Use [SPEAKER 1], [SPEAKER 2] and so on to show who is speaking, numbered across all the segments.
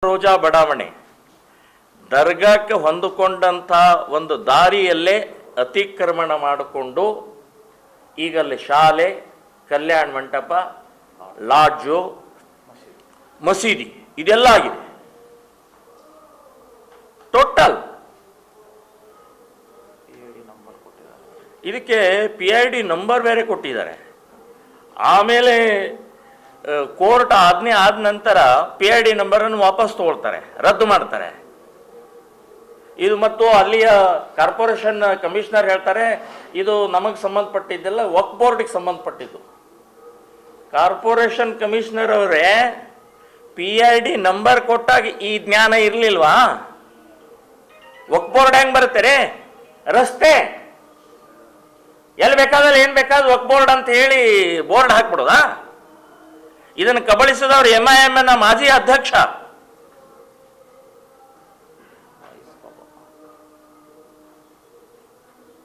[SPEAKER 1] ರೋಜಾ ಬಡಾವಣೆ ದರ್ಗಾಕ್ಕೆ ಹೊಂದಿಕೊಂಡಂಥ ಒಂದು ದಾರಿಯಲ್ಲೇ ಅತಿಕ್ರಮಣ ಮಾಡಿಕೊಂಡು ಈಗಲ್ಲಿ ಶಾಲೆ, ಕಲ್ಯಾಣ ಮಂಟಪ, ಲಾಡ್ಜು, ಮಸೀದಿ ಇದೆಲ್ಲ ಆಗಿದೆ. ಟೋಟಲ್ ಇದಕ್ಕೆ PID ನಂಬರ್ ಬೇರೆ ಕೊಟ್ಟಿದ್ದಾರೆ. ಆಮೇಲೆ ಕೋರ್ಟ್ ಆಜ್ಞೆ ಆದ ನಂತರ PID ನಂಬರನ್ನು ವಾಪಸ್ ತಗೊಳ್ತಾರೆ, ರದ್ದು ಮಾಡ್ತಾರೆ. ಇದು ಮತ್ತು ಅಲ್ಲಿಯ ಕಾರ್ಪೊರೇಷನ್ ಕಮಿಷನರ್ ಹೇಳ್ತಾರೆ ಇದು ನಮಗೆ ಸಂಬಂಧಪಟ್ಟಿದ್ದೆಲ್ಲ ವಕ್ಫ್ ಬೋರ್ಡ್ಗೆ ಸಂಬಂಧಪಟ್ಟಿದ್ದು. ಕಾರ್ಪೊರೇಷನ್ ಕಮಿಷನರ್ ಅವರೇ PID ನಂಬರ್ ಕೊಟ್ಟಾಗ ಈ ಜ್ಞಾನ ಇರಲಿಲ್ವಾ? ವಕ್ಫ್ ಬೋರ್ಡ್ ಹೆಂಗೆ ಬರುತ್ತಾರೆ? ರಸ್ತೆ ಎಲ್ಲಿ ಬೇಕಾದಲ್ಲಿ ಏನು ಬೇಕಾದ ವಕ್ಫ್ ಬೋರ್ಡ್ ಅಂತ ಹೇಳಿ ಬೋರ್ಡ್ ಹಾಕ್ಬಿಡೋದಾ? ಇದನ್ನು ಕಬಳಿಸಿದವರು MIM ಮಾಜಿ ಅಧ್ಯಕ್ಷ.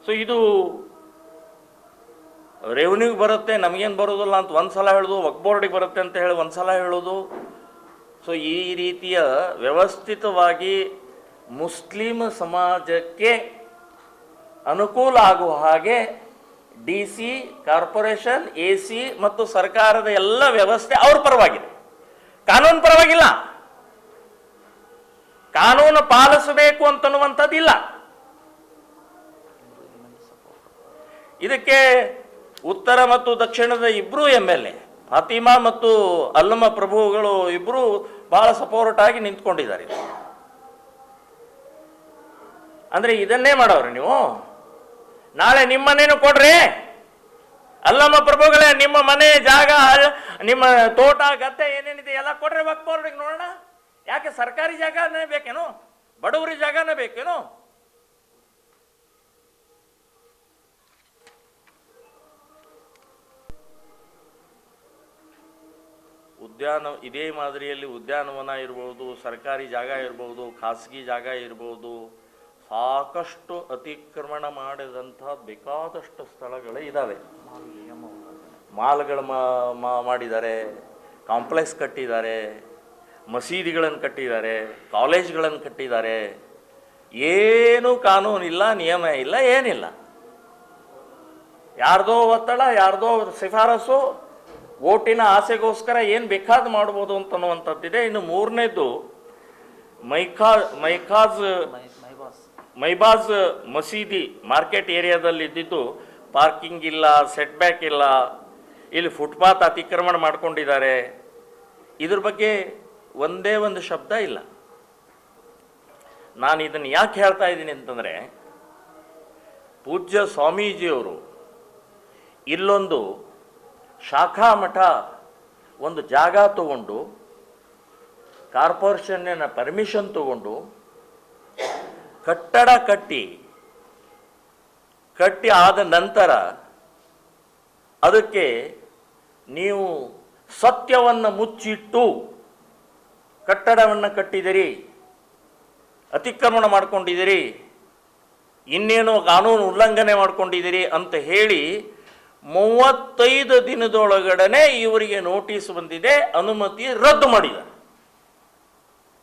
[SPEAKER 1] ಸೊ ಇದು ರೆವಿನ್ಯೂಗೆ ಬರುತ್ತೆ, ನಮಗೇನು ಬರೋದಿಲ್ಲ ಅಂತ ಒಂದ್ಸಲ ಹೇಳೋದು, ವಕ್ಫ್ ಬೋರ್ಡಿಗೆ ಬರುತ್ತೆ ಅಂತ ಹೇಳಿ ಒಂದ್ಸಲ ಹೇಳೋದು. ಸೊ ಈ ರೀತಿಯ ವ್ಯವಸ್ಥಿತವಾಗಿ ಮುಸ್ಲಿಂ ಸಮಾಜಕ್ಕೆ ಅನುಕೂಲ ಆಗುವ ಹಾಗೆ DC, ಕಾರ್ಪೊರೇಷನ್, AC ಮತ್ತು ಸರ್ಕಾರದ ಎಲ್ಲ ವ್ಯವಸ್ಥೆ ಅವ್ರ ಪರವಾಗಿದೆ, ಕಾನೂನು ಪರವಾಗಿಲ್ಲ. ಕಾನೂನು ಪಾಲಿಸಬೇಕು ಅಂತನ್ನುವಂಥದ್ದಿಲ್ಲ. ಇದಕ್ಕೆ ಉತ್ತರ ಮತ್ತು ದಕ್ಷಿಣದ ಇಬ್ಬರೂ MLA ಫಾತಿಮಾ ಮತ್ತು ಅಲ್ಲಮ ಪ್ರಭುಗಳು ಇಬ್ಬರು ಬಹಳ ಸಪೋರ್ಟ್ ಆಗಿ ನಿಂತ್ಕೊಂಡಿದ್ದಾರೆ. ಅಂದ್ರೆ ಇದನ್ನೇ ಮಾಡೋರು ನೀವು. ನಾಳೆ ನಿಮ್ಮ ಮನೇನು ಕೊಡ್ರಿ, ಅಲ್ಲಮ್ಮ ಪ್ರಭುಗಳೇ ನಿಮ್ಮ ಮನೆ ಜಾಗ, ನಿಮ್ಮ ತೋಟ ಗದ್ದೆ ಏನೇನಿದೆ ಎಲ್ಲ ಕೊಡ್ರಿ ವಕ್ಫ್ ಬೋರ್ಡ್ಗೆ ನೋಡೋಣ. ಯಾಕೆ ಸರ್ಕಾರಿ ಜಾಗನೇ ಬೇಕೇನು? ಬಡವರಿ ಜಾಗನೇ ಬೇಕೇನು? ಇದೇ ಮಾದರಿಯಲ್ಲಿ ಉದ್ಯಾನವನ ಇರ್ಬೋದು, ಸರ್ಕಾರಿ ಜಾಗ ಇರ್ಬೋದು, ಖಾಸಗಿ ಜಾಗ ಇರ್ಬೋದು, ಸಾಕಷ್ಟು ಅತಿಕ್ರಮಣ ಮಾಡಿದಂಥ ಬೇಕಾದಷ್ಟು ಸ್ಥಳಗಳೇ ಇದ್ದಾವೆ. ಮಾಲ್ಗಳು ಮಾಡಿದ್ದಾರೆ, ಕಾಂಪ್ಲೆಕ್ಸ್ ಕಟ್ಟಿದ್ದಾರೆ, ಮಸೀದಿಗಳನ್ನು ಕಟ್ಟಿದ್ದಾರೆ, ಕಾಲೇಜ್ಗಳನ್ನು ಕಟ್ಟಿದ್ದಾರೆ. ಏನೂ ಕಾನೂನಿಲ್ಲ, ನಿಯಮ ಇಲ್ಲ, ಏನಿಲ್ಲ. ಯಾರ್ದೋ ಒತ್ತಡ, ಯಾರ್ದೋ ಶಿಫಾರಸು, ಓಟಿನ ಆಸೆಗೋಸ್ಕರ ಏನು ಬೇಕಾದ ಮಾಡ್ಬೋದು ಅಂತನ್ನುವಂಥದ್ದಿದೆ. ಇನ್ನು ಮೂರನೇದು ಮೈಬಾಜ್ ಮಸೀದಿ ಮಾರ್ಕೆಟ್ ಏರಿಯಾದಲ್ಲಿ ಇದ್ದಿದ್ದು, ಪಾರ್ಕಿಂಗ್ ಇಲ್ಲ, ಸೆಟ್ ಬ್ಯಾಕ್ ಇಲ್ಲ, ಇಲ್ಲಿ ಫುಟ್ಪಾತ್ ಅತಿಕ್ರಮಣ ಮಾಡ್ಕೊಂಡಿದ್ದಾರೆ. ಇದ್ರ ಬಗ್ಗೆ ಒಂದೇ ಒಂದು ಶಬ್ದ ಇಲ್ಲ. ನಾನು ಇದನ್ನು ಯಾಕೆ ಹೇಳ್ತಾ ಇದ್ದೀನಿ ಅಂತಂದರೆ, ಪೂಜ್ಯ ಸ್ವಾಮೀಜಿಯವರು ಇಲ್ಲೊಂದು ಶಾಖಾ ಮಠ ಒಂದು ಜಾಗ ತಗೊಂಡು, ಕಾರ್ಪೊರೇಷನ್ನ ಪರ್ಮಿಷನ್ ತಗೊಂಡು ಕಟ್ಟಡ ಕಟ್ಟಿ ಆದ ನಂತರ ಅದಕ್ಕೆ ನೀವು ಸತ್ಯವನ್ನು ಮುಚ್ಚಿಟ್ಟು ಕಟ್ಟಡವನ್ನು ಕಟ್ಟಿದಿರಿ, ಅತಿಕ್ರಮಣ ಮಾಡ್ಕೊಂಡಿದ್ದೀರಿ, ಇನ್ನೇನೋ ಕಾನೂನು ಉಲ್ಲಂಘನೆ ಮಾಡ್ಕೊಂಡಿದ್ದೀರಿ ಅಂತ ಹೇಳಿ 35 ದಿನದೊಳಗಡೆ ಇವರಿಗೆ ನೋಟಿಸ್ ಬಂದಿದೆ, ಅನುಮತಿ ರದ್ದು ಮಾಡಿದ್ದಾರೆ.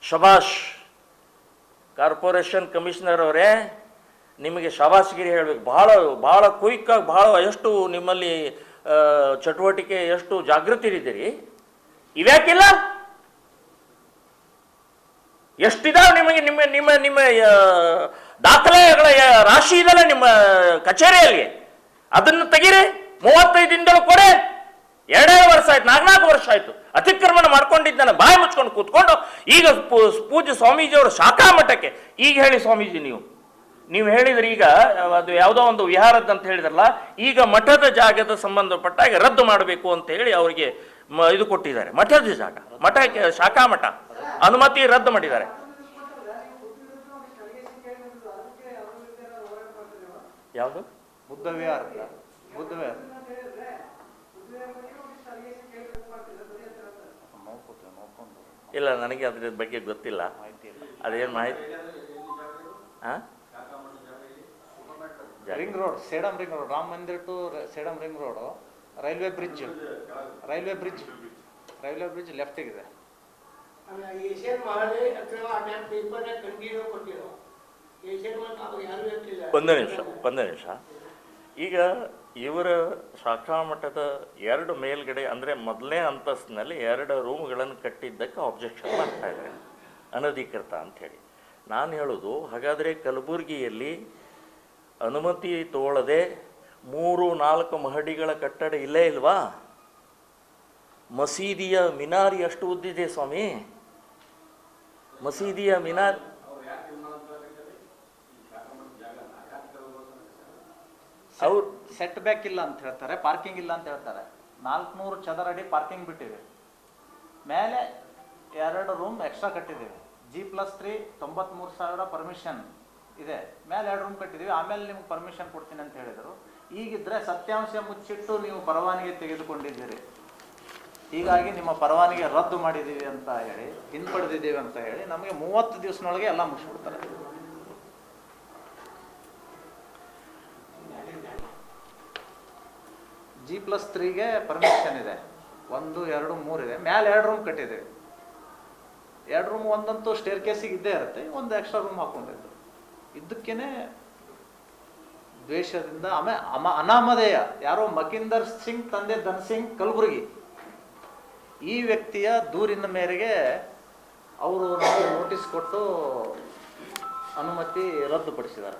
[SPEAKER 1] ಶಬಾಷ್ ಕಾರ್ಪೊರೇಷನ್ ಕಮಿಷನರ್ ಅವರೇ, ನಿಮಗೆ ಶಬಾಷ್ಗಿರಿ ಹೇಳಬೇಕು. ಭಾಳ ಕ್ವಿಕ್ಕಾಗಿ, ಭಾಳ ಎಷ್ಟು ನಿಮ್ಮಲ್ಲಿ ಚಟುವಟಿಕೆ, ಎಷ್ಟು ಜಾಗೃತಿ ಇದ್ದೀರಿ. ಇವ್ಯಾಕಿಲ್ಲ? ಎಷ್ಟಿದಾವೆ ನಿಮಗೆ? ನಿಮ್ಮ ನಿಮ್ಮ ನಿಮ್ಮ ದಾಖಲೆಗಳ ರಾಶಿ ಇದಲ್ಲ ನಿಮ್ಮ ಕಚೇರಿಯಲ್ಲಿ, ಅದನ್ನು ತೆಗೀರಿ. 35 ದಿನದೊಳಗೆ ಕೊಡೆ. 2 ವರ್ಷ ಆಯ್ತು, 4 ವರ್ಷ ಆಯ್ತು ಅತಿಕ್ರಮಣ ಮಾಡ್ಕೊಂಡಿದ್ದಾನೆ, ಬಾಯಿ ಮುಚ್ಕೊಂಡು ಕೂತ್ಕೊಂಡು. ಈಗ ಪೂಜ್ಯ ಸ್ವಾಮೀಜಿಯವರು ಶಾಖಾ ಮಠಕ್ಕೆ ಈಗ ಹೇಳಿ, ಸ್ವಾಮೀಜಿ ನೀವು ಹೇಳಿದ್ರಿ, ಈಗ ಅದು ಯಾವುದೋ ಒಂದು ವಿಹಾರದ್ದು ಅಂತ ಹೇಳಿದ್ರಲ್ಲ, ಈಗ ಮಠದ ಜಾಗದ ಸಂಬಂಧಪಟ್ಟಾಗ ರದ್ದು ಮಾಡಬೇಕು ಅಂತ ಹೇಳಿ ಅವರಿಗೆ ಇದು ಕೊಟ್ಟಿದ್ದಾರೆ. ಮಠದ ಜಾಗ, ಮಠಕ್ಕೆ ಶಾಖಾ ಮಠ ಅನುಮತಿ ರದ್ದು ಮಾಡಿದ್ದಾರೆ. ಯಾವುದು?
[SPEAKER 2] ಬುದ್ಧ ವಿಹಾರ.
[SPEAKER 1] ಇಲ್ಲ, ನನಗೆ ಅದ್ರ ಬಗ್ಗೆ ಗೊತ್ತಿಲ್ಲ. ಅದೇನು ಮಾಹಿತಿ?
[SPEAKER 2] Ring road, Sedam ring road, Rama Mandir to Sedam ring road, railway bridge ಲೆಫ್ಟಿಗಿದೆ.
[SPEAKER 3] ಏಷ್ಯನ್ ಮಹಳೆ ಅಥವಾ ಅಡ್ಯಾಪ್ ಪೇಪರ್ ಕಂಟಿನ್ಯೂ ಕೊಟ್ಟಿರೋ ಏಷ್ಯನ್ ಅವ್ರು ಯಾರು ಇರ್ತಿಲ್ಲ.
[SPEAKER 1] ಒಂದು ನಿಮಿಷ. ಈಗ ಇವರ ಶಾಖಾ ಮಠದ 2 ಮೇಲ್ಗಡೆ ಅಂದರೆ ಮೊದಲನೇ ಅಂತಸ್ತಿನಲ್ಲಿ 2 ರೂಮ್ಗಳನ್ನು ಕಟ್ಟಿದ್ದಕ್ಕೆ ಆಬ್ಜೆಕ್ಷನ್ ಮಾಡ್ತಾ ಇದ್ದಾರೆ, ಅನಧಿಕೃತ ಅಂಥೇಳಿ. ನಾನು ಹೇಳೋದು, ಹಾಗಾದರೆ ಕಲಬುರಗಿಯಲ್ಲಿ ಅನುಮತಿ ತೋಳದೆ 3-4 ಮಹಡಿಗಳ ಕಟ್ಟಡ ಇಲ್ಲೇ ಇಲ್ವಾ? ಮಸೀದಿಯ ಮಿನಾರಿ ಎಷ್ಟು ಉದ್ದಿದೆ ಸ್ವಾಮಿ? ಮಸೀದಿಯ ಮಿನಾರ್
[SPEAKER 2] ಅವ್ರು ಸೆಟ್ ಬ್ಯಾಕ್ ಇಲ್ಲ ಅಂತ ಹೇಳ್ತಾರೆ, ಪಾರ್ಕಿಂಗ್ ಇಲ್ಲ ಅಂತ ಹೇಳ್ತಾರೆ. 400 ಚದರ ಅಡಿ ಪಾರ್ಕಿಂಗ್ ಬಿಟ್ಟಿವೆ. ಮೇಲೆ 2 ರೂಮ್ ಎಕ್ಸ್ಟ್ರಾ ಕಟ್ಟಿದ್ದೀವಿ. G+3 93,000 ಪರ್ಮಿಷನ್ ಇದೆ. ಮೇಲೆ 2 ರೂಮ್ ಕಟ್ಟಿದ್ದೀವಿ. ಆಮೇಲೆ ನಿಮ್ಗೆ ಪರ್ಮಿಷನ್ ಕೊಡ್ತೀನಿ ಅಂತ ಹೇಳಿದರು. ಈಗಿದ್ರೆ ಸತ್ಯಾಂಶ ಮುಚ್ಚಿಟ್ಟು ನೀವು ಪರವಾನಗಿ ತೆಗೆದುಕೊಂಡಿದ್ದೀರಿ, ಹೀಗಾಗಿ ನಿಮ್ಮ ಪರವಾನಗಿ ರದ್ದು ಮಾಡಿದ್ದೀವಿ ಅಂತ ಹೇಳಿ, ಹಿಂಪಡೆದಿದ್ದೀವಿ ಅಂತ ಹೇಳಿ ನಮಗೆ 30 ದಿವಸನೊಳಗೆ ಎಲ್ಲ ಮುಗಿಸ್ಬಿಡ್ತಾರೆ. G+3ಗೆ ಪರ್ಮಿಷನ್ ಇದೆ. 1, 2, 3 ಇದೆ. ಮೇಲೆ 2 ರೂಮ್ ಕಟ್ಟಿದ್ದೀವಿ. 2 ರೂಮ್ ಒಂದಂತೂ ಸ್ಟೇರ್ ಕೇಸಿಗೆ ಇದ್ದೇ ಇರುತ್ತೆ, ಒಂದು ಎಕ್ಸ್ಟ್ರಾ ರೂಮ್ ಹಾಕೊಂಡಿದ್ದು. ಇದಕ್ಕೇನೆ ದ್ವೇಷದಿಂದ ಅನಾಮಧೇಯ ಯಾರೋ ಮಕಿಂದರ್ ಸಿಂಗ್ ತಂದೆ ಧನ್ ಸಿಂಗ್ ಕಲಬುರಗಿ, ಈ ವ್ಯಕ್ತಿಯ ದೂರಿನ ಮೇರೆಗೆ ಅವರು ನಮಗೆ ನೋಟಿಸ್ ಕೊಟ್ಟು ಅನುಮತಿ ರದ್ದುಪಡಿಸಿದ್ದಾರೆ.